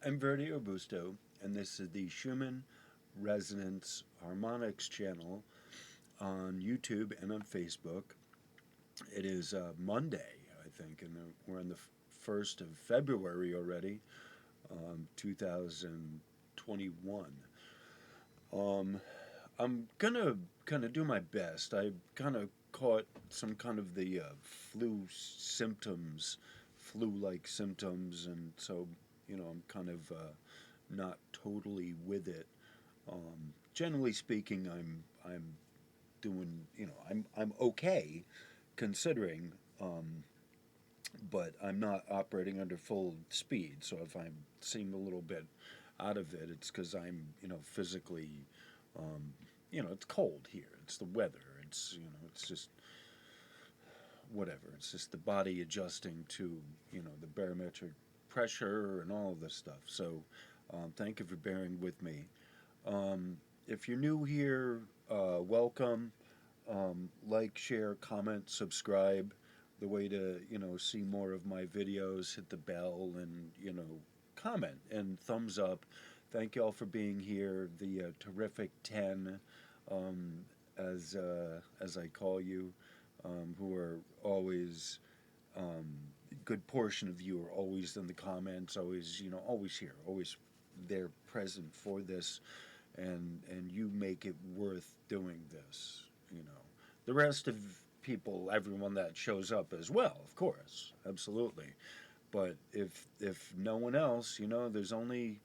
I'm Verdi Augusto, and this is the Schumann Resonance Harmonics channel on YouTube and on Facebook. It is Monday, I think, and we're on the 1st of February already, 2021. I'm gonna kind of do my best. I kind of caught some kind of the flu-like symptoms, and so I'm kind of not totally with it. Generally speaking, I'm doing I'm okay considering, but I'm not operating under full speed. So if I seem a little bit out of it, it's because I'm physically, it's cold here. It's the weather. It's just whatever. It's just the body adjusting to the barometric pressure and all of this stuff. So thank you for bearing with me. If you're new here, welcome. Like, share, comment, subscribe. The way to see more of my videos, hit the bell, and comment and thumbs up. Thank you all for being here. The terrific 10, as I call you, who are always, good portion of you are always in the comments, always always here, always there, present for this, and you make it worth doing this. The rest of people, everyone that shows up as well, of course, absolutely. But if no one else, there's only,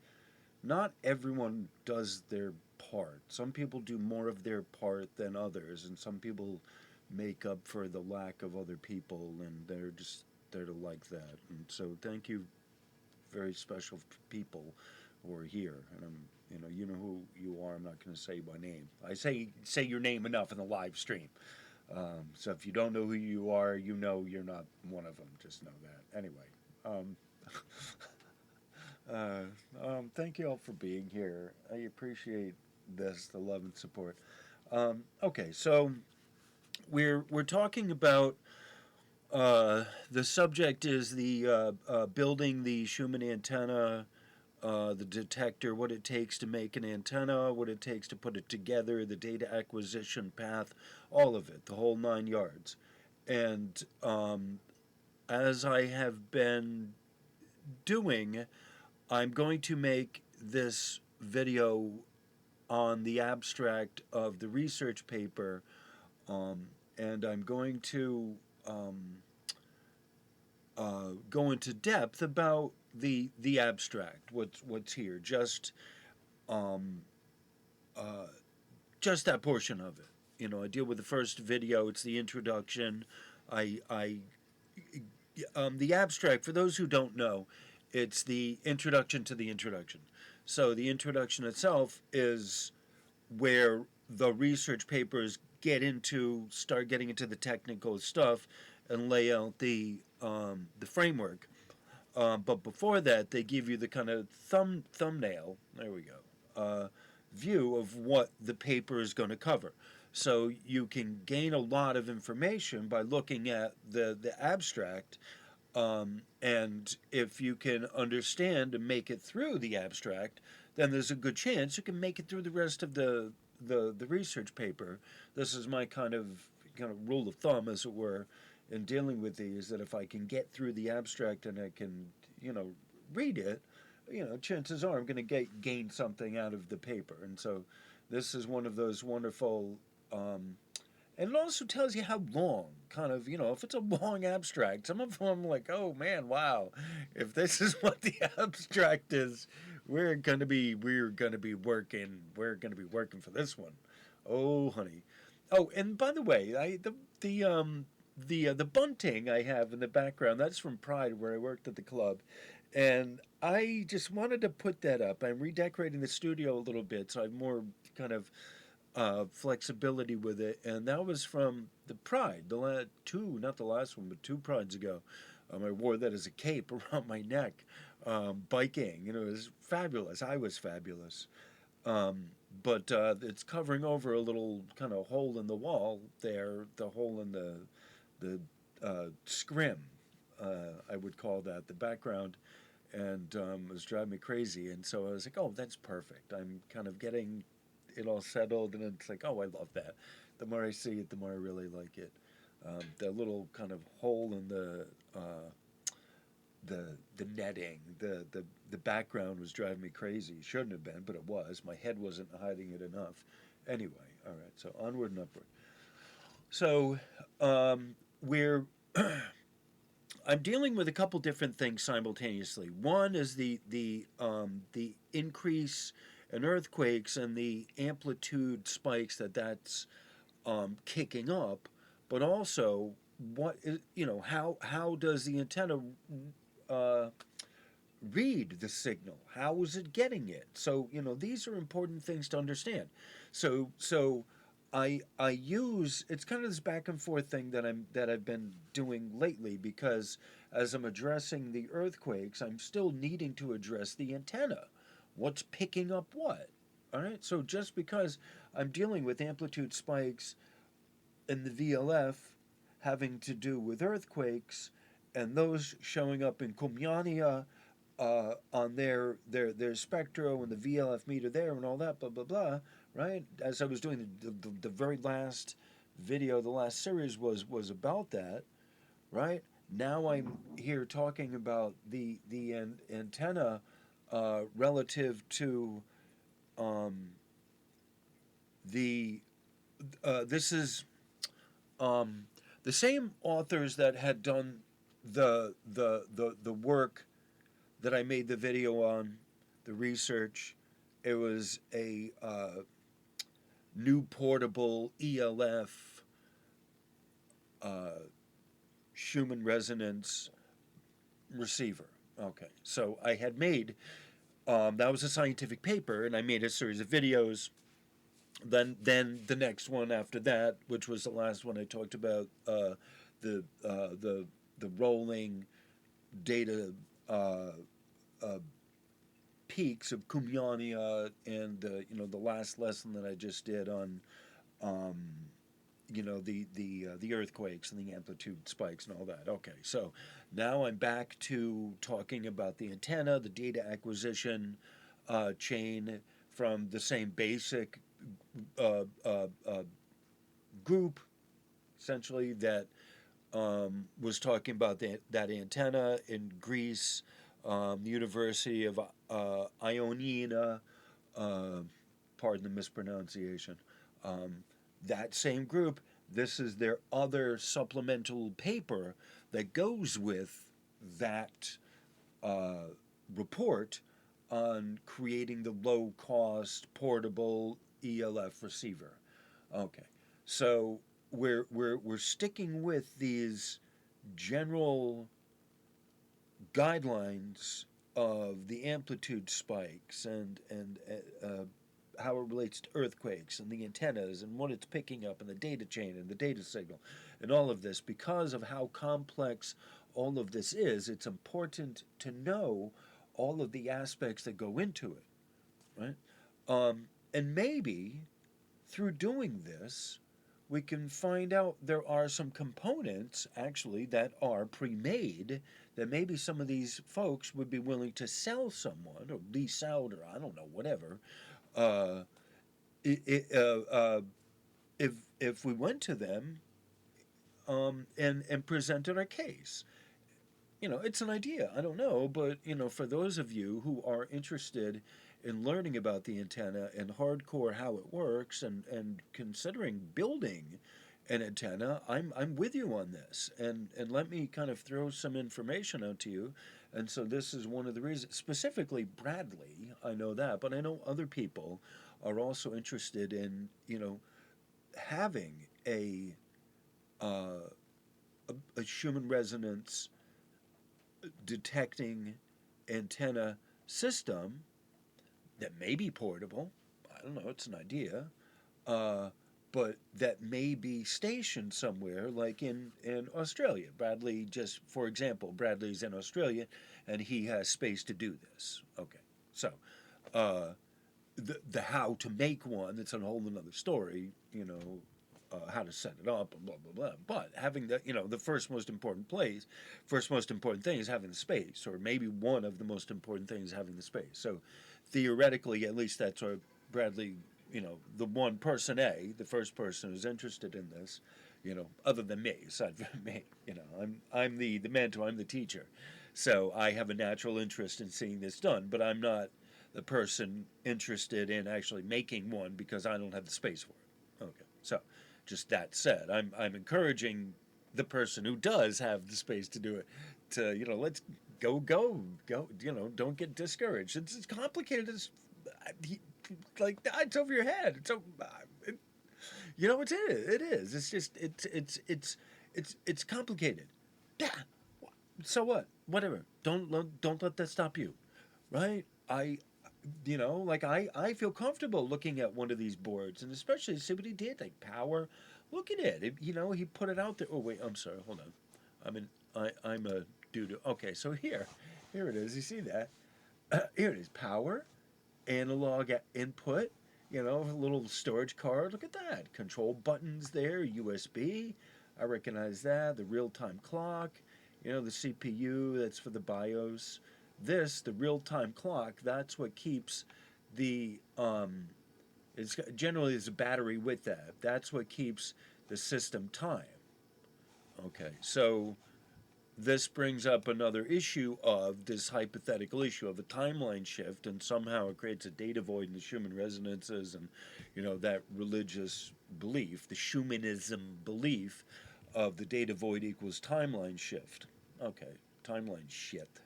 not everyone does their part. Some people do more of their part than others, and some people make up for the lack of other people, and they're like that. And so thank you, very special people who are here. And you know who you are. I'm not going to say my name. I say your name enough in the live stream. So if you don't know who you are, you're not one of them. Just know that. Anyway, thank you all for being here. I appreciate the love and support. Okay, so we're talking about, the subject is the building the Schumann antenna, the detector, what it takes to make an antenna, what it takes to put it together, the data acquisition path, all of it, the whole 9 yards. And as I have been doing, I'm going to make this video on the abstract of the research paper, and I'm going to go into depth about the abstract, what's here, just that portion of it. I deal with the first video. It's the introduction. I the abstract, for those who don't know, it's the introduction to the introduction. So the introduction itself is where the research papers start getting into the technical stuff and lay out the framework. But before that, they give you the kind of thumbnail. There we go. View of what the paper is going to cover. So you can gain a lot of information by looking at the abstract, and if you can understand and make it through the abstract, then there's a good chance you can make it through the rest of the research paper. This is my kind of rule of thumb, as it were, in dealing with these, that if I can get through the abstract and I can read it, chances are I'm going to gain something out of the paper. And so this is one of those wonderful, and it also tells you how long, if it's a long abstract. Some of them I'm like, oh man, wow, if this is what the abstract is, we're gonna be working for this one. Oh honey. Oh, and by the way, the bunting I have in the background, that's from Pride, where I worked at the club, and I just wanted to put that up. I'm redecorating the studio a little bit, so I have more kind of flexibility with it, and that was from the Pride, not the last one, but 2 Prides ago. I wore that as a cape around my neck, biking. It was fabulous. I was fabulous. But it's covering over a little kind of hole in the wall there, the hole in the scrim, I would call that, the background. and it was driving me crazy. And so I was like, oh, that's perfect. I'm kind of getting it all settled, and it's like, oh, I love that. The more I see it, the more I really like it. The little kind of hole in the netting, the background was driving me crazy. It shouldn't have been, but it was. My head wasn't hiding it enough. Anyway, all right. So onward and upward. So we're I'm dealing with a couple different things simultaneously. One is the increase in earthquakes and the amplitude spikes that's kicking up, but also what is, how does the antenna uh, read the signal? How is it getting it? So these are important things to understand. So I use it's kind of this back and forth thing that I've been doing lately, because as I'm addressing the earthquakes, I'm still needing to address the antenna. What's picking up what? All right. So just because I'm dealing with amplitude spikes in the VLF having to do with earthquakes, and those showing up in Kumyania on their spectro and the VLF meter there and all that, blah blah blah, right? As I was doing the very last video, the last series was about that, right? Now I'm here talking about the antenna relative to um, the this is um, the same authors that had done the work that I made the video on, the research. It was a new portable ELF uh, Schumann Resonance receiver. Okay, so I had made that was a scientific paper, and I made a series of videos. Then the next one after that, which was the last one I talked about, the uh, the the rolling data uh, uh, peaks of Kumyania, and the last lesson that I just did on um, the earthquakes and the amplitude spikes and all that. Okay, so now I'm back to talking about the antenna, the data acquisition chain from the same basic uh, uh, uh, group, essentially, that was talking about that antenna in Greece, the University of Ioannina, uh, pardon the mispronunciation. Um, that same group, this is their other supplemental paper that goes with that uh, report on creating the low cost portable ELF receiver. Okay, so we're sticking with these general guidelines of the amplitude spikes and how it relates to earthquakes and the antennas and what it's picking up and the data chain and the data signal and all of this. Because of how complex all of this is, it's important to know all of the aspects that go into it, right? And maybe through doing this, we can find out there are some components actually that are pre-made that maybe some of these folks would be willing to sell someone or lease out, or I don't know, whatever. Uh, I if we went to them and presented our case. It's an idea. I don't know, but for those of you who are interested in learning about the antenna and hardcore how it works, and considering building an antenna, I'm with you on this. And let me kind of throw some information out to you. And so this is one of the reasons, specifically Bradley, I know that, but I know other people are also interested in having uh, a Schumann resonance detecting antenna system that may be portable. I don't know, it's an idea. Uh, but that may be stationed somewhere, like in Australia. Bradley, just for example, Bradley's in Australia and he has space to do this. Okay. So, uh, the how to make one, it's a whole another story, how to set it up, and blah blah blah. But having the the first most important thing is having the space, or maybe one of the most important things is having the space. So theoretically, at least that's what Bradley, the one person A, the first person who's interested in this, other than me, aside from me, I'm the mentor, I'm the teacher, so I have a natural interest in seeing this done, but I'm not the person interested in actually making one because I don't have the space for it. Okay, so just that said, I'm encouraging the person who does have the space to do it to let's go. Don't get discouraged. It's complicated. Like it's over your head. It, it is. It's just it's complicated. Yeah. So what? Whatever. Don't let that stop you, right? I feel comfortable looking at one of these boards, and especially see what he did, like power. Look at it. He put it out there. Oh wait, I'm sorry. Hold on. I'm a dude. Okay, so here it is. You see that? Here it is. Power, analog input. A little storage card. Look at that. Control buttons there. USB. I recognize that. The real-time clock. The CPU. That's for the BIOS. The real-time clock, that's what keeps the it's generally there's a battery with that. That's what keeps the system time. Okay, so this brings up another issue of this hypothetical issue of a timeline shift, and somehow it creates a data void in the Schumann resonances, and that religious belief, the Schumannism belief of the data void equals timeline shift. Okay, timeline shift.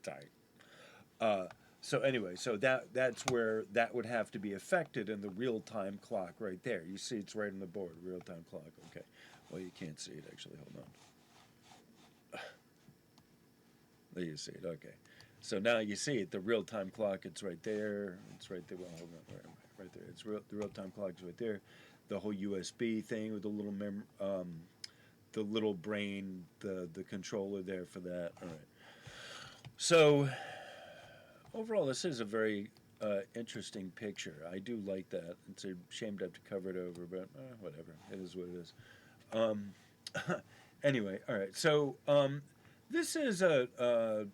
Sorry. So anyway, so that's where that would have to be affected in the real-time clock right there. You see it's right on the board, real-time clock. Okay. Well, you can't see it, actually. Hold on. There you see it. Okay. So now you see it, the real-time clock, it's right there. It's right there. Well, hold on. Right there. The real-time clock is right there. The whole USB thing with the little the little brain, the controller there for that. All right. So overall, this is a very interesting picture. I do like that. It's a shame to have to cover it over, but whatever. It is what it is. Anyway, all right. So this is the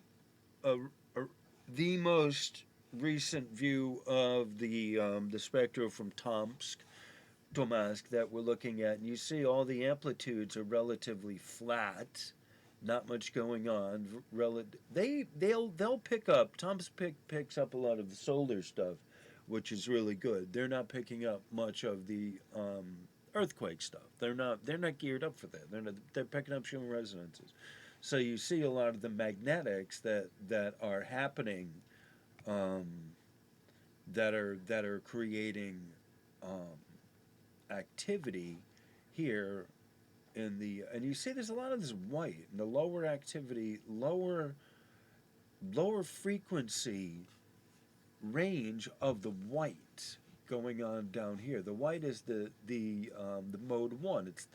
most recent view of the spectrum from Tomsk that we're looking at, and you see all the amplitudes are relatively flat. Not much going on. They'll pick up. Picks up a lot of the solar stuff, which is really good. They're not picking up much of the earthquake stuff. They're not geared up for that. They're picking up Schumann resonances. So you see a lot of the magnetics that are happening, that are creating activity here and you see there's a lot of this white in the lower activity, lower frequency range of the white going on down here. The white is the mode 1. It's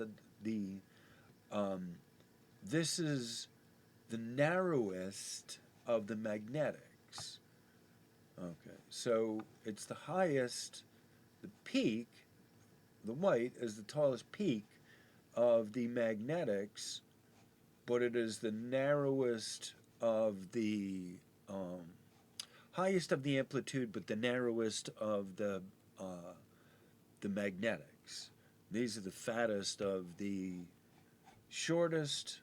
this is the narrowest of the magnetics. Okay, so it's the highest, the peak, the white is the tallest peak of the magnetics, but it is the narrowest of the highest of the amplitude, but the narrowest of the magnetics. These are the fattest of the shortest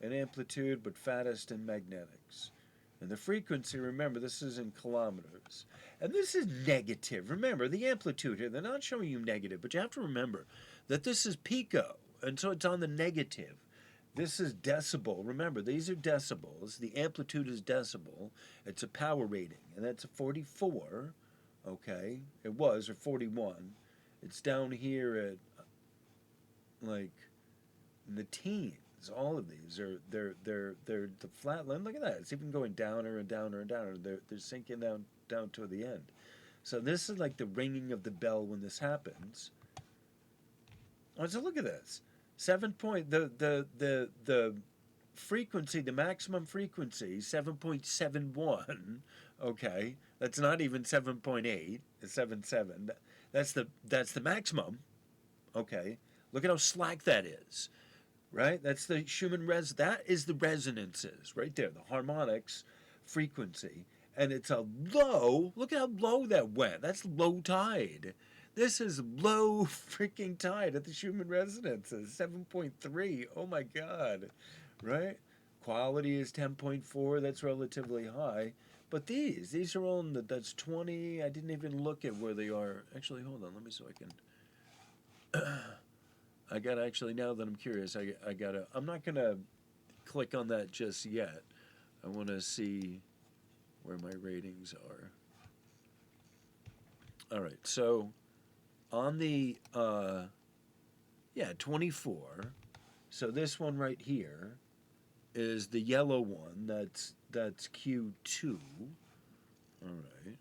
in amplitude, but fattest in magnetics. And the frequency, remember, this is in kilometers. And this is negative. Remember, the amplitude here, they're not showing you negative, but you have to remember that this is pico, and so it's on the negative. This is decibel. Remember, these are decibels. The amplitude is decibel. It's a power rating, and that's a 44, okay? It was, or 41. It's down here at, like, in the teens. All of these are they're the flat line. Look at that. It's even going downer and downer and downer. They're sinking down to the end. So this is like the ringing of the bell when this happens. Oh, so look at this. 7 point the frequency, the maximum frequency, 7.71. Okay, that's not even 7.8. It's 7.7. That's the maximum. Okay, look at how slack that is, right? That's the Schumann that is the resonances right there, the harmonics frequency. And it's a low, look at how low that went. That's low tide. This is low freaking tide at the Schumann resonances, 7.3. Oh my God, right? Quality is 10.4, that's relatively high. But these are all in that's 20. I didn't even look at where they are. Actually, hold on, let me so I can. I gotta actually, now that I'm curious, I gotta, I'm not gonna click on that just yet. I wanna see where my ratings are. All right, so on the, yeah, 24. So this one right here is the yellow one. That's Q2. All right.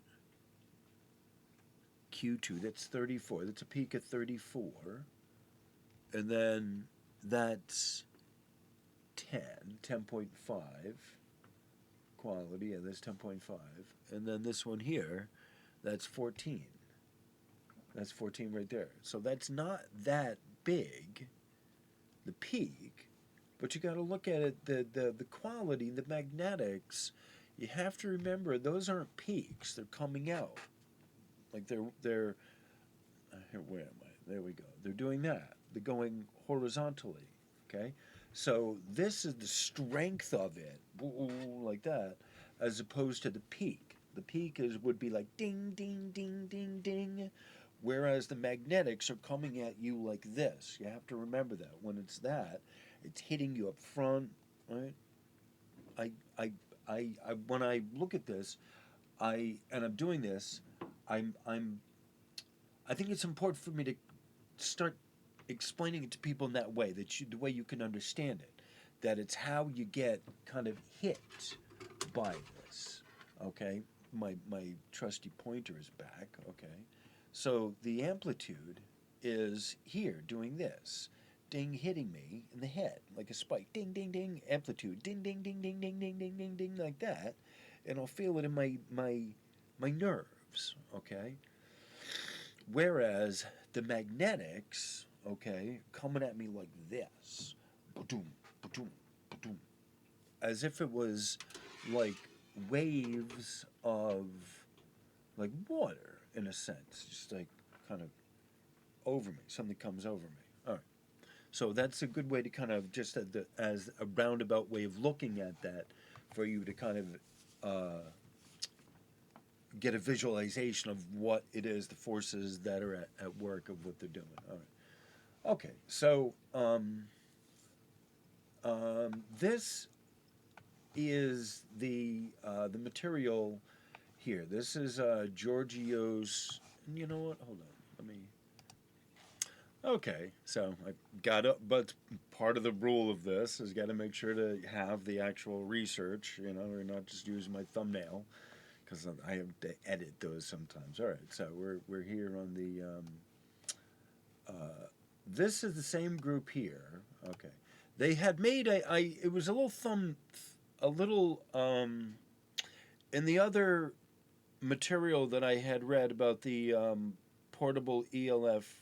Q2, that's 34. That's a peak of 34. And then that's 10, 10.5 quality. Yeah, that's 10.5. And then this one here, that's 14. That's 14 right there. So that's not that big, the peak, but you got to look at it, the quality, the magnetics. You have to remember those aren't peaks. They're coming out. Like they're here, where am I? There we go. They're doing that. They're going horizontally. Okay? So this is the strength of it, like that, as opposed to the peak. The peak would be like ding, ding, ding, ding, ding, whereas the magnetics are coming at you like this. You have to remember that when it's that, it's hitting you up front, right? I, I, when I look at this, and I'm doing this, I'm I think it's important for me to start explaining it to people in that way, the way you can understand it, that it's how you get kind of hit by this. Okay, my trusty pointer is back. Okay, so the amplitude is here doing this. Ding, hitting me in the head like a spike. Ding, ding, ding. Amplitude. Ding, ding, ding, ding, ding, ding, ding, ding, ding, like that, and I'll feel it in my nerves. Okay, whereas the magnetics, okay, coming at me like this, ba-doom, ba-doom, ba-doom, as if it was like waves of like water in a sense, just like kind of over me. Something comes over me. All right. So that's a good way to kind of just as a roundabout way of looking at that, for you to kind of get a visualization of what it is, the forces that are at work of what they're doing. All right. Okay, so this is the material here. This is Giorgos. You know what? Hold on. Let me. Okay, so I got it, but part of the rule of this is got to make sure to have the actual research. You know, or not just use my thumbnail, because I have to edit those sometimes. All right, so we're here on the. This is the same group here. Okay, they had made it was a little a little in the other material that I had read about the portable ELF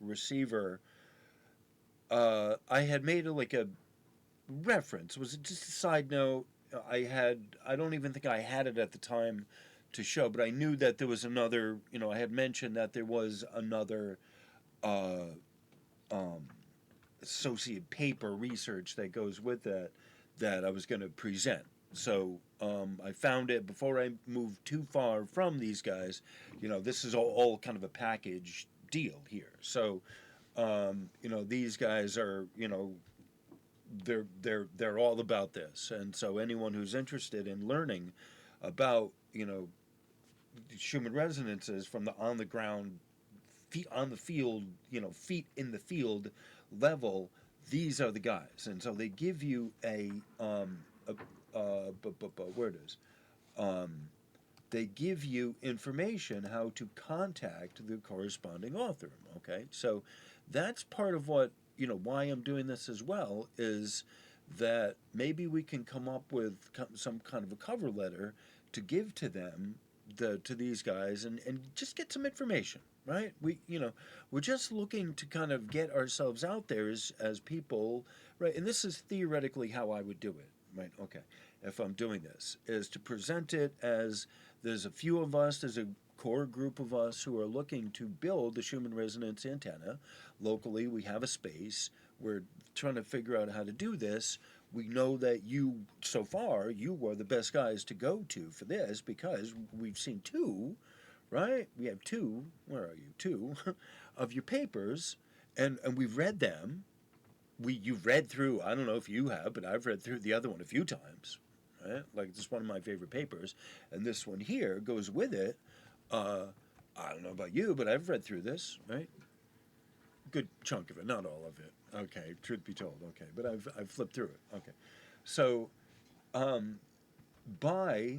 receiver. I had made like a reference. Was it just a side note? I don't even think I had it at the time to show, but I knew that there was another. You know, I had mentioned that there was another uh, um, associate paper research that goes with that I was going to present. So I found it before I moved too far from these guys. You know, this is all kind of a package deal here. So you know, these guys are, you know, they're all about this, and so anyone who's interested in learning about, you know, Schumann resonances from the on the ground, feet on the field, you know, feet in the field level, these are the guys, and so they give you where it is, um, they give you information how to contact the corresponding author. Okay, so that's part of what, you know, why I'm doing this as well, is that maybe we can come up with some kind of a cover letter to give to them, to these guys, and just get some information. right? We're just looking to kind of get ourselves out there as people, right? And this is theoretically how I would do it, right? Okay, if I'm doing this, is to present it as there's a few of us, there's a core group of us who are looking to build the Schumann Resonance antenna. Locally, we have a space. We're trying to figure out how to do this. We know that you, so far, you were the best guys to go to for this because we've seen two, right? We have two, where are you? Two of your papers, and we've read them. You've read through, I don't know if you have, but I've read through the other one a few times, right? Like, this is one of my favorite papers, and this one here goes with it. Uh, I don't know about you, but I've read through this, right? Good chunk of it, not all of it. Okay, truth be told, okay, but I've flipped through it. Okay, so um, by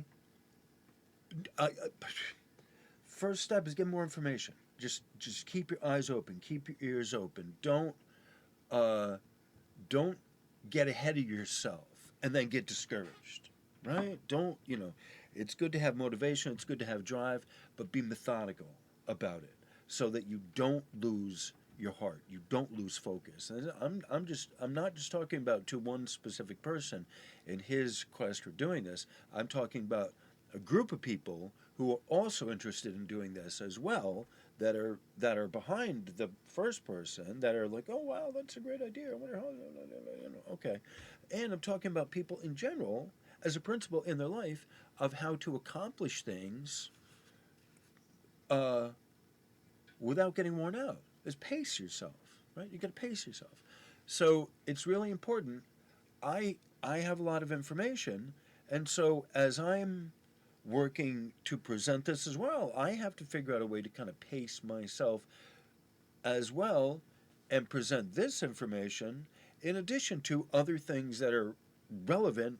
first step is get more information. Just keep your eyes open, keep your ears open. Uh, don't get ahead of yourself and then get discouraged, right? Don't, it's good to have motivation, it's good to have drive, but be methodical about it so that you don't lose your heart, you don't lose focus. And I'm not just talking about to one specific person in his quest for doing this. I'm talking about a group of people who are also interested in doing this as well, that are behind the first person, that are like, oh wow, that's a great idea. I wonder how, okay. And I'm talking about people in general as a principle in their life of how to accomplish things uh, without getting worn out. Is pace yourself, right? You got to pace yourself. So it's really important. I have a lot of information, and so as I'm working to present this as well, I have to figure out a way to kind of pace myself as well and present this information in addition to other things that are relevant,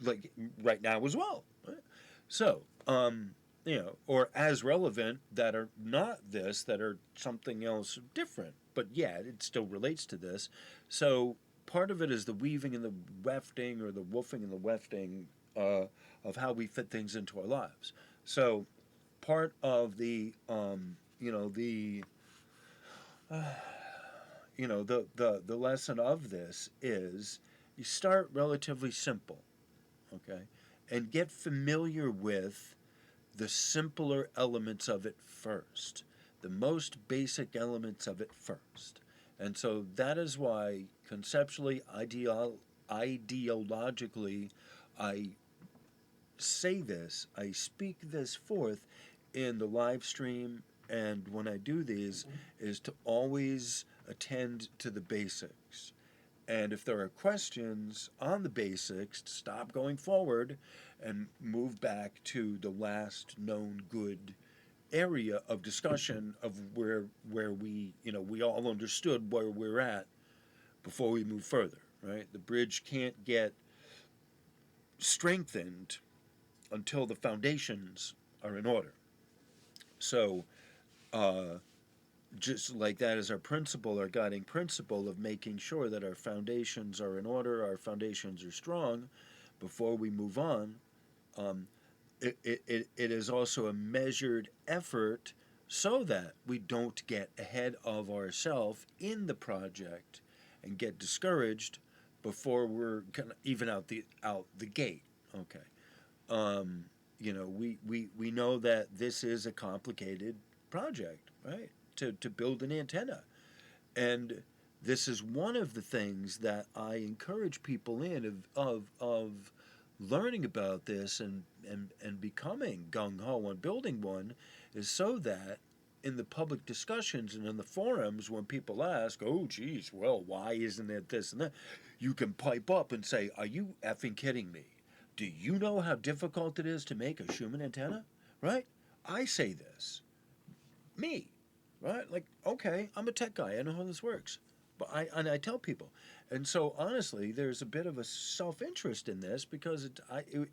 like right now as well. Right? So, or as relevant that are not this, that are something else different, but yeah, it still relates to this. So part of it is the weaving and the wefting, or the woofing and the wefting of how we fit things into our lives. So part of the lesson of this is you start relatively simple, okay, and get familiar with the simpler elements of it first, the most basic elements of it first. And so that is why conceptually, ideologically, I say this, I speak this forth in the live stream, and when I do these, is to always attend to the basics. And if there are questions on the basics, stop going forward and move back to the last known good area of discussion of where we all understood where we're at before we move further, right? The bridge can't get strengthened until the foundations are in order. So, uh, just like that is our principle, our guiding principle of making sure that our foundations are in order, our foundations are strong before we move on. Um, it is also a measured effort so that we don't get ahead of ourselves in the project and get discouraged before we're kind of even out the gate. Okay. We know that this is a complicated project, right? To build an antenna. And this is one of the things that I encourage people in of learning about this and becoming gung ho on building one, is so that in the public discussions and in the forums when people ask, oh geez, well, why isn't it this and that, you can pipe up and say, are you effing kidding me? Do you know how difficult it is to make a Schumann antenna? Right? I say this. Me. Right? Like, okay, I'm a tech guy. I know how this works. But I tell people. And so honestly, there's a bit of a self-interest in this because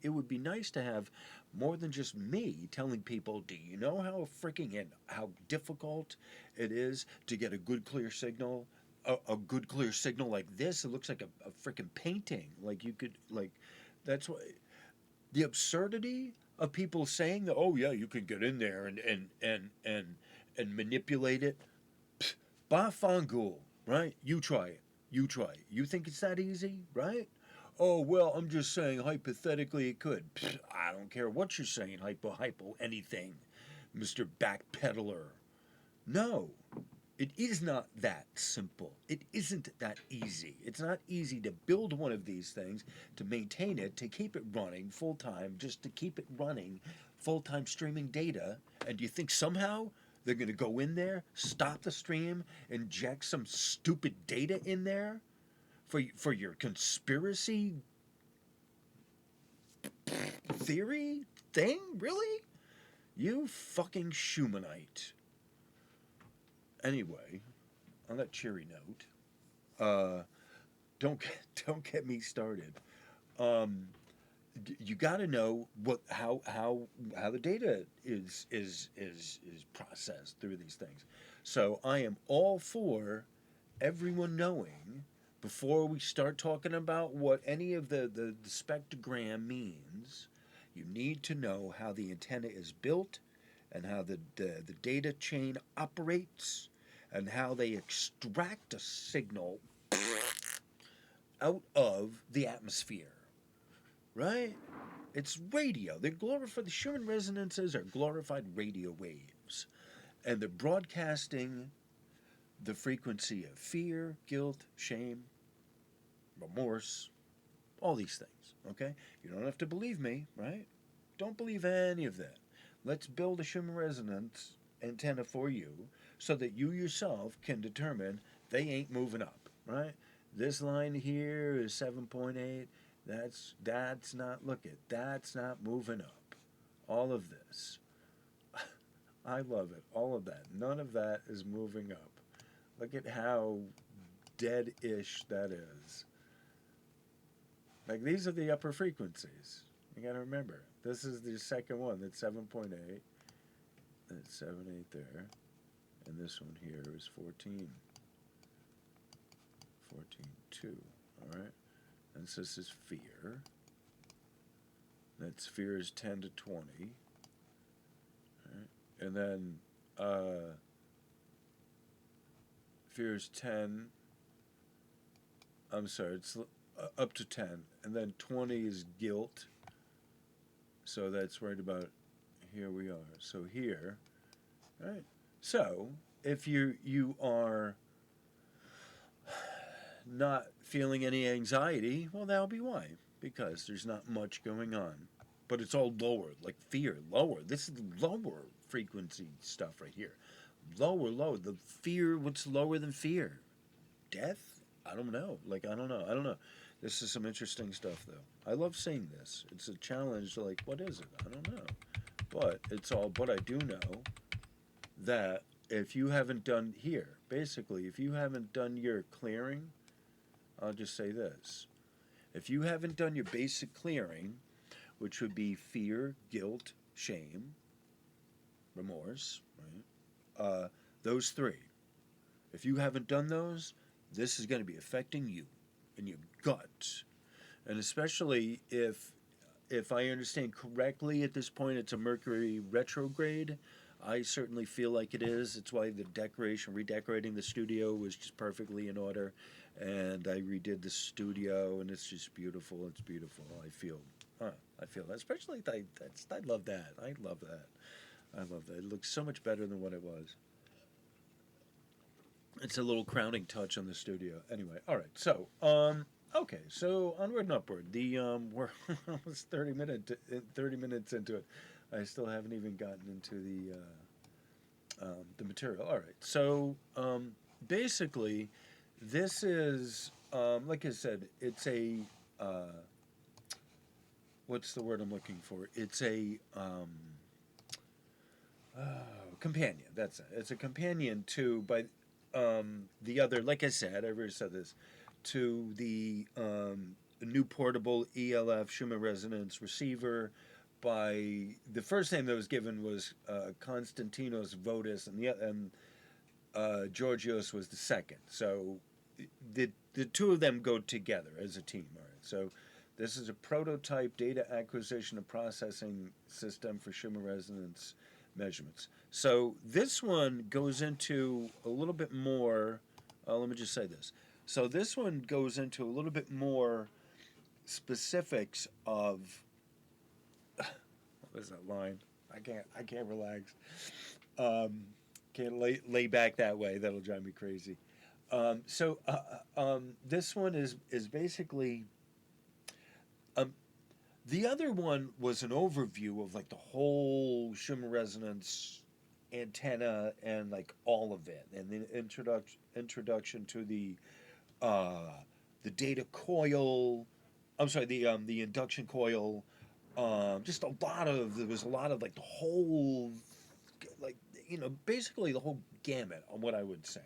it would be nice to have more than just me telling people, do you know how freaking and how difficult it is to get a good clear signal? A good clear signal like this, it looks like a freaking painting. Like you could like that's what the absurdity of people saying that, oh yeah, you can get in there and manipulate it. Bafangul, right? You try it. You try it. You think it's that easy, right? Oh, well, I'm just saying hypothetically it could. I don't care what you're saying, hypo, anything, Mr. Backpedaler. No, it is not that simple. It isn't that easy. It's not easy to build one of these things, to maintain it, to keep it running full time, just to keep it running full time streaming data. And do you think somehow they're going to go in there, stop the stream, inject some stupid data in there for your conspiracy theory thing? Really? You fucking Schumannite. Anyway, on that cheery note, don't don't get me started. Um, you got to know how the data is processed through these things. So I am all for everyone knowing before we start talking about what any of the spectrogram means. You need to know how the antenna is built and how the data chain operates and how they extract a signal out of the atmosphere, right? It's radio. They're glorified. The Schumann resonances are glorified radio waves, and they're broadcasting the frequency of fear, guilt, shame, remorse, all these things. Okay, you don't have to believe me, right? Don't believe any of that. Let's build a Schumann resonance antenna for you so that you yourself can determine they ain't moving up, right? This line here is 7.8. That's not, look at, that's not moving up. All of this. I love it. All of that. None of that is moving up. Look at how dead-ish that is. Like, these are the upper frequencies. You gotta remember. This is the second one. That's 7.8. That's 7.8 there. And this one here is 14. 14.2. Alright? And so this is fear. That's fear is 10 to 20. Right? And then fear is 10. I'm sorry, it's up to 10. And then 20 is guilt. So that's right about here we are. So here, right? So if you are not feeling any anxiety, well, that'll be why. Because there's not much going on. But it's all lower, like fear, lower. This is lower frequency stuff right here. Lower. The fear, what's lower than fear? Death? I don't know. I don't know. This is some interesting stuff, though. I love seeing this. It's a challenge, like, what is it? I don't know. But it's all, but I do know that if you haven't done here, basically, if you haven't done your clearing, I'll just say this. If you haven't done your basic clearing, which would be fear, guilt, shame, remorse, right? Those three. If you haven't done those, this is going to be affecting you and your gut. And especially if I understand correctly at this point, it's a Mercury retrograde. I certainly feel like it is. It's why the redecorating the studio was just perfectly in order. And I redid the studio, and it's just beautiful. It's beautiful. I feel that. Especially, I love that. I love that. It looks so much better than what it was. It's a little crowning touch on the studio. Anyway, all right. So, okay. So onward and upward. We're almost 30 minutes into it. I still haven't even gotten into the material. All right. So, basically, this is like I said. It's a what's the word I'm looking for? It's a companion. That's it. It's a companion to the other. Like I said, I already said this to the new portable ELF Schumann Resonance receiver. By the first name that was given was Constantinos Votis, and Giorgos was the second. So the two of them go together as a team. All right. So this is a prototype data acquisition and processing system for Schumann resonance measurements. So this one goes into a little bit more. Let me just say this. So this one goes into a little bit more specifics of what is that line? I can't relax. Um, can't lay back that way. That'll drive me crazy. This one is basically um, the other one was an overview of like the whole Schumann resonance antenna and like all of it, and the introduction to uh, the data coil. I'm sorry, the induction coil. Just a lot of there was a lot of like the whole, like basically the whole gamut on what I would say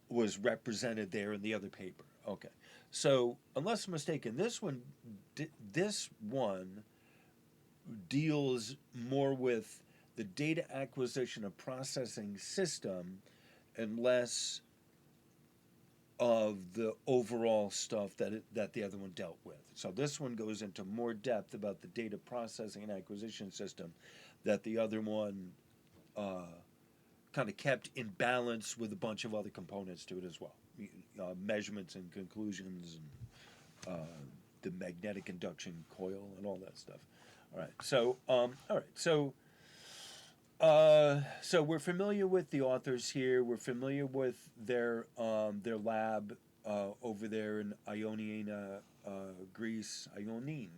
was represented there in the other paper. Okay, so unless I'm mistaken, this one deals more with the data acquisition and processing system and less of the overall stuff that the other one dealt with. So this one goes into more depth about the data processing and acquisition system that the other one uh, kind of kept in balance with a bunch of other components to it as well. Measurements and conclusions and the magnetic induction coil and all that stuff. All right. So we're familiar with the authors here. We're familiar with their lab over there in Ionia, Greece, Ionin,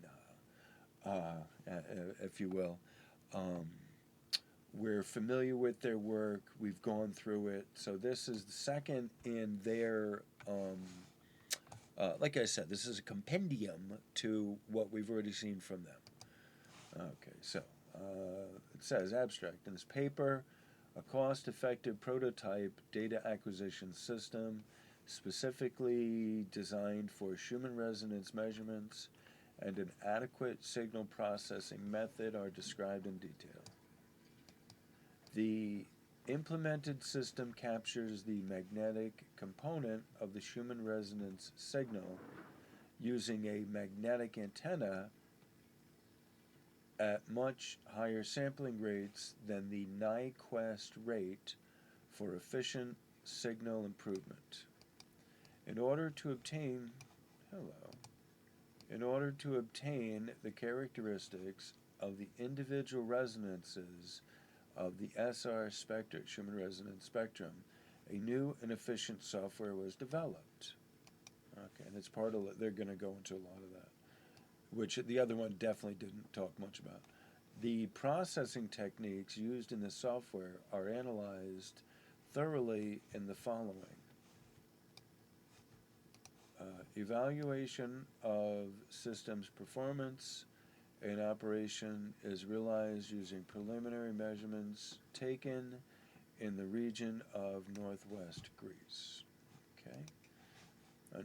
if you will. Um, we're familiar with their work. We've gone through it. So this is the second in their. Like I said, this is a compendium to what we've already seen from them. Okay, so it says abstract in this paper, a cost-effective prototype data acquisition system specifically designed for Schumann resonance measurements and an adequate signal processing method are described in detail. The implemented system captures the magnetic component of the Schumann resonance signal using a magnetic antenna at much higher sampling rates than the Nyquist rate for efficient signal improvement. In order to obtain the characteristics of the individual resonances of the SR spectrum, Schumann resonance spectrum, a new and efficient software was developed. Okay, and it's part of it. They're going to go into a lot of that, which the other one definitely didn't talk much about. The processing techniques used in the software are analyzed thoroughly in the following. Evaluation of systems performance in operation is realized using preliminary measurements taken in the region of northwest Greece. Okay.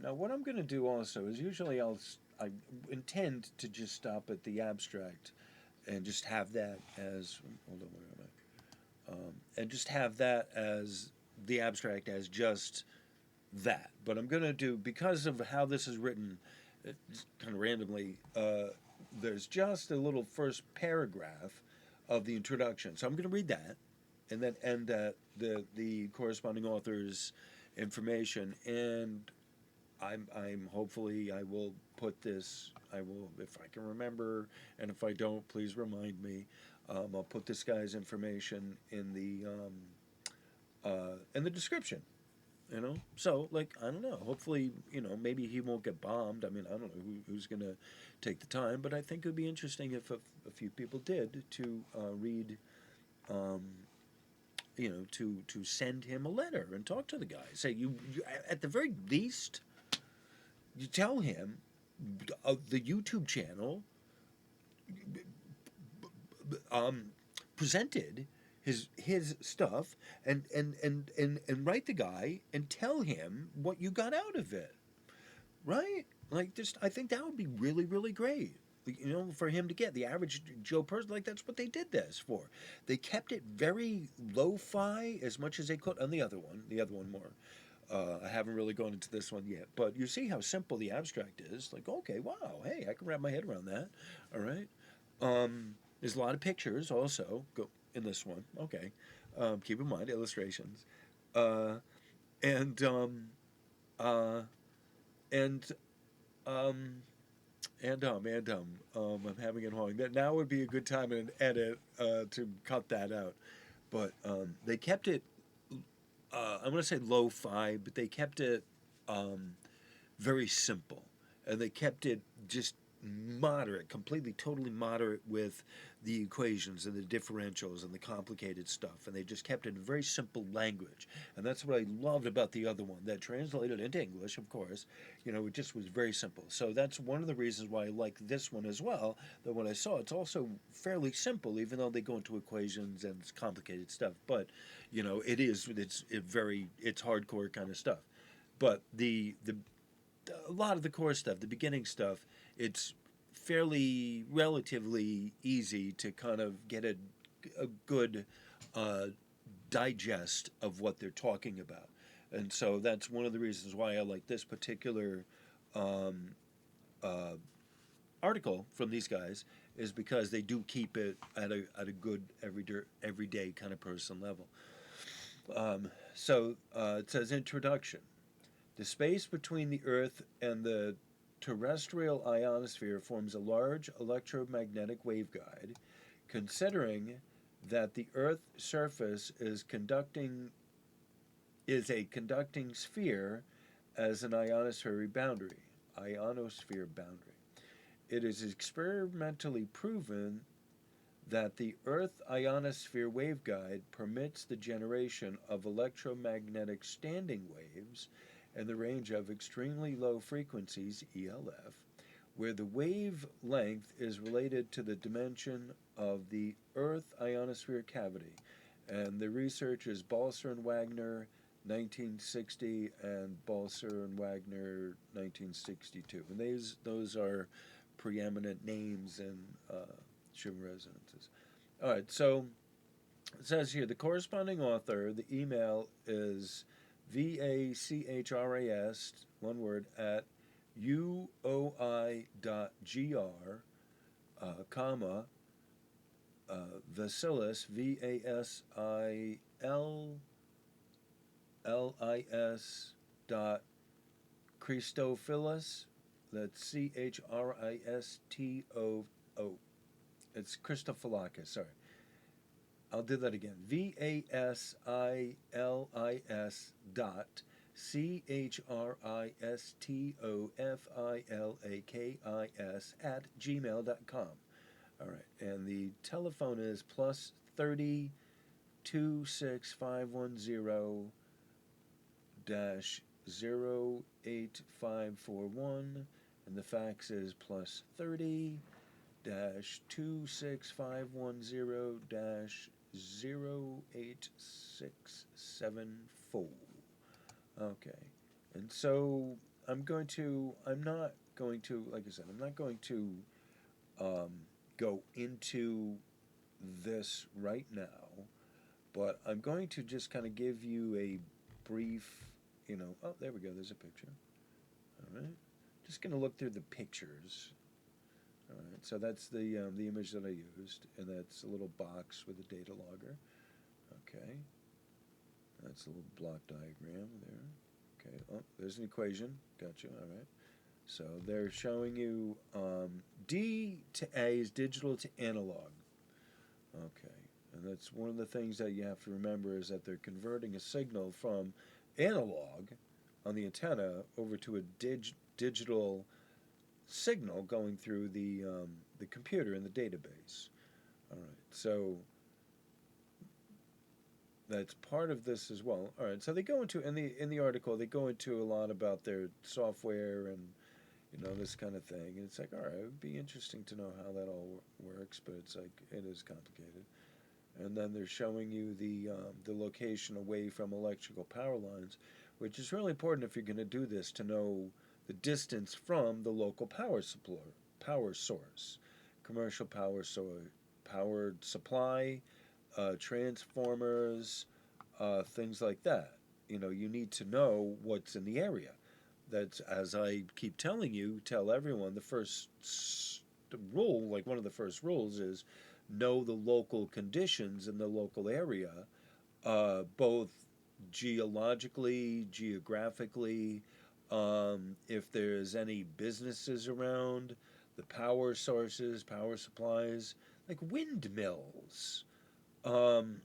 Now, what I'm going to do also is usually I intend to just stop at the abstract and just have that as hold on, wait a minute, and just have that as the abstract as just that. But I'm going to do, because of how this is written, kind of randomly. There's just a little first paragraph of the introduction, so I'm going to read that, and then end at the corresponding author's information, and I'm hopefully I will put this. I will, if I can remember, and if I don't, please remind me. I'll put this guy's information in the description. So like I don't know. Hopefully, maybe he won't get bombed. I mean, I don't know who's gonna take the time, but I think it would be interesting if a few people did to read. To send him a letter and talk to the guy. Say you at the very least you tell him the YouTube channel presented his stuff and write the guy and tell him what you got out of it, right? Like just I think that would be really really great. For him to get the average Joe person, like that's what they did this for. They kept it very lo-fi as much as they could. On the other one more. I haven't really gone into this one yet, but you see how simple the abstract is. Like, okay, wow, hey, I can wrap my head around that. All right. There's a lot of pictures also. in this one. Okay. Keep in mind illustrations. Uh, and uh, and um, I'm having it wrong. That now would be a good time in an edit to cut that out. But they kept it. I'm going to say lo-fi, but they kept it um, very simple, and they kept it just moderate, completely, totally moderate with the equations and the differentials and the complicated stuff, and they just kept it in very simple language, and that's what I loved about the other one. That translated into English, of course, it just was very simple. So that's one of the reasons why I like this one as well. That when I saw it's also fairly simple, even though they go into equations and it's complicated stuff. But it's hardcore kind of stuff. But the a lot of the core stuff, the beginning stuff, it's fairly relatively easy to kind of get a good uh, digest of what they're talking about. And so that's one of the reasons why I like this particular um, uh, article from these guys, is because they do keep it at a good everyday kind of person level. It says introduction. The space between the Earth and the terrestrial ionosphere forms a large electromagnetic waveguide. Considering that the Earth's surface is a conducting sphere as an ionosphere boundary. It is experimentally proven that the Earth ionosphere waveguide permits the generation of electromagnetic standing waves in the range of extremely low frequencies, ELF, where the wavelength is related to the dimension of the Earth ionosphere cavity. And the researchers Balser and Wagner, 1960, and Balser and Wagner, 1962. And those are preeminent names in Schumann resonances. All right, so it says here the corresponding author, the email is VACHRAS, one word, at uoi.gr, comma, Vasilis, VASILLIS dot Christophilus, that's CHRISTOO. It's Christophilakis, sorry. I'll do that again. VASILIS dot CHRISTOFILAKIS at gmail.com. All right, and the telephone is plus 30 26510 dash 08541, and the fax is plus 30 dash 26510 dash 08674. Okay, and so I'm not going to, like I said, I'm not going to um, go into this right now, but I'm going to just kind of give you a brief, oh, there we go, there's a picture. All right, just going to look through the pictures. All right, so that's the image that I used, and that's a little box with a data logger. Okay, that's a little block diagram there. Okay, oh, there's an equation. Gotcha. All right. So they're showing you D to A is digital to analog. Okay, and that's one of the things that you have to remember, is that they're converting a signal from analog on the antenna over to a digital signal going through the computer in the database. All right, so that's part of this as well. All right, so they go into in the article, they go into a lot about their software and this kind of thing. And it's like, all right, it would be interesting to know how that all works, but it's like it is complicated. And then they're showing you the location away from electrical power lines, which is really important if you're going to do this, to know the distance from the local power source, commercial power supply, transformers, things like that. You need to know what's in the area. That's, as I keep telling you, tell everyone, the first rule, like one of the first rules, is know the local conditions in the local area, both geologically, geographically, if there's any businesses around, the power sources, power supplies, like windmills. Um,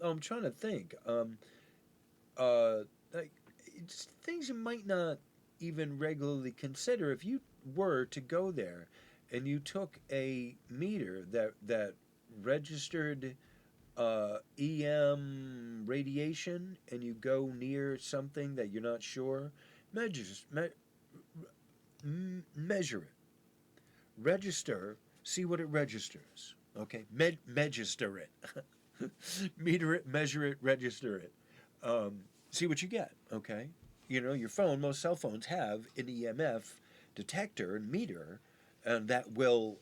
I'm trying to think. Uh, like it's things you might not even regularly consider if you were to go there, and you took a meter that registered EM radiation, and you go near something that you're not sure, measures, measure it, register, see what it registers. Okay, register it, meter it, measure it, register it. Um, See what you get. Okay, you know your phone. Most cell phones have an EMF detector and meter, and that will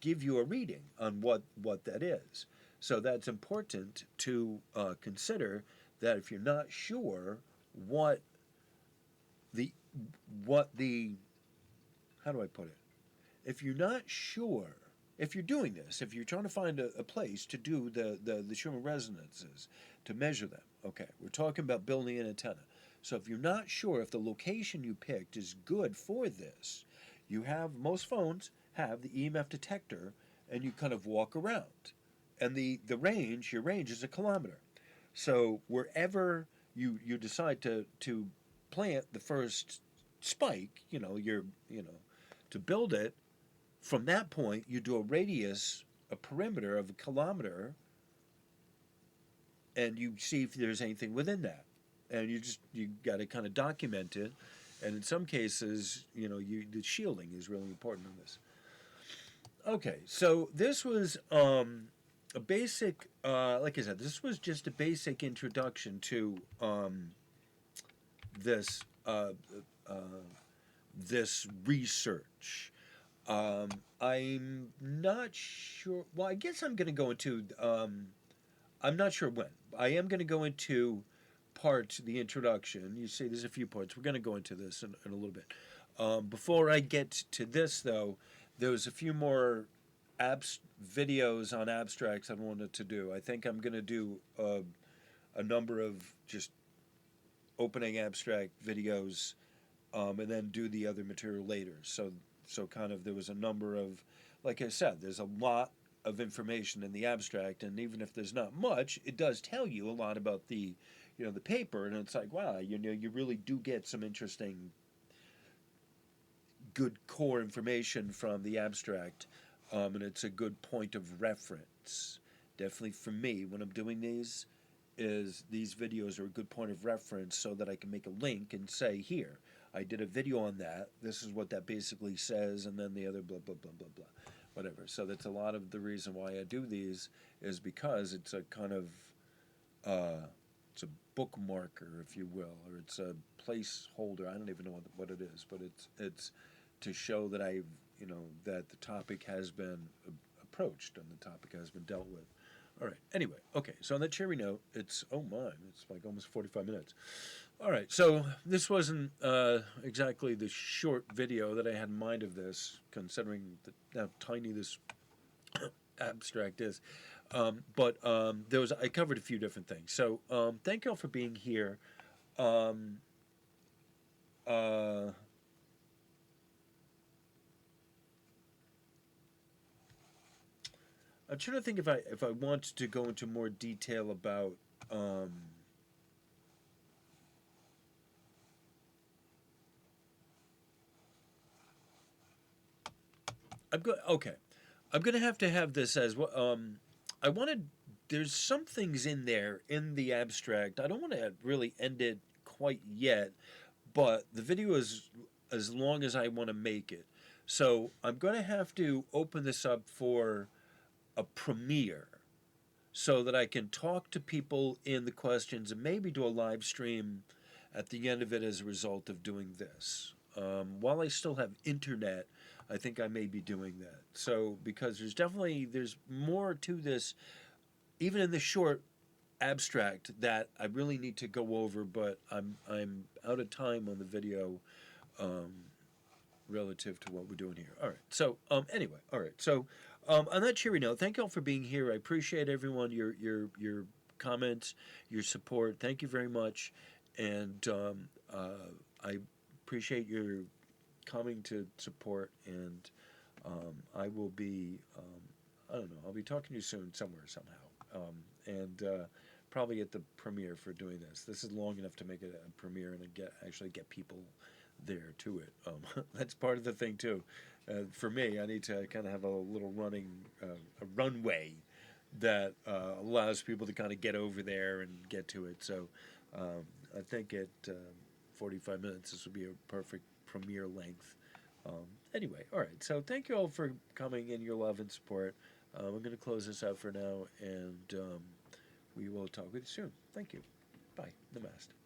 give you a reading on what that is. So that's important to consider. That if you're not sure what the what the how do I put it? If you're not sure, if you're doing this, if you're trying to find a place to do the Schumann resonances, to measure them, okay, we're talking about building an antenna. So if you're not sure if the location you picked is good for this, you have, most phones have the EMF detector, and you kind of walk around. And the range, your range is a kilometer. So wherever you decide to plant the first spike, to build it, from that point, you do a radius, a perimeter of a kilometer, and you see if there's anything within that. And you got to kind of document it. And in some cases, the shielding is really important in this. Okay, so this was a basic, like I said, this was just a basic introduction to this uh, uh, this research. I'm not sure. Well, I guess I'm going to go into. I'm not sure when. I am going to go into the introduction. You see, there's a few parts. We're going to go into this in a little bit. Before I get to this, though, there was a few more videos on abstracts I wanted to do. I think I'm going to do a number of just opening abstract videos, and then do the other material later. So kind of there was a number of, like I said, there's a lot of information in the abstract, and even if there's not much, it does tell you a lot about the paper, and it's like, wow, you really do get some interesting, good core information from the abstract, and it's a good point of reference. Definitely for me, when I'm doing these videos are a good point of reference so that I can make a link and say, here, I did a video on that. This is what that basically says, and then the other blah, blah, blah, blah, blah, whatever. So that's a lot of the reason why I do these, is because it's a kind of, it's a bookmarker, if you will, or it's a placeholder. I don't even know what it is, but it's to show that that the topic has been approached and the topic has been dealt with. All right. Anyway, okay. So on that cheery note, it's it's like almost 45 minutes. All right. So this wasn't exactly the short video that I had in mind of this, considering how tiny this abstract is. But I covered a few different things. So thank you all for being here. Um, uh, I'm trying to think if I want to go into more detail about. Um, Okay. I'm gonna have to have this as well. I wanted. There's some things in there in the abstract. I don't want to really end it quite yet, but the video is as long as I want to make it. So I'm gonna have to open this up for a premiere so that I can talk to people in the questions and maybe do a live stream at the end of it as a result of doing this. While I still have internet, I think I may be doing that. So because there's more to this, even in the short abstract, that I really need to go over, but I'm out of time on the video um, relative to what we're doing here. All right. So anyway, all right. So on that cheery note, thank you all for being here. I appreciate everyone your comments, your support. Thank you very much, and I appreciate your coming to support. And I will be I don't know. I'll be talking to you soon somewhere somehow. And probably at the premiere for doing this. This is long enough to make it a premiere and actually get people there to it. That's part of the thing too. For me, I need to kind of have a little a runway that allows people to kind of get over there and get to it. So I think at 45 minutes, this would be a perfect premiere length. Anyway, all right. So thank you all for coming and your love and support. I'm going to close this out for now, and we will talk with you soon. Thank you. Bye. Namaste.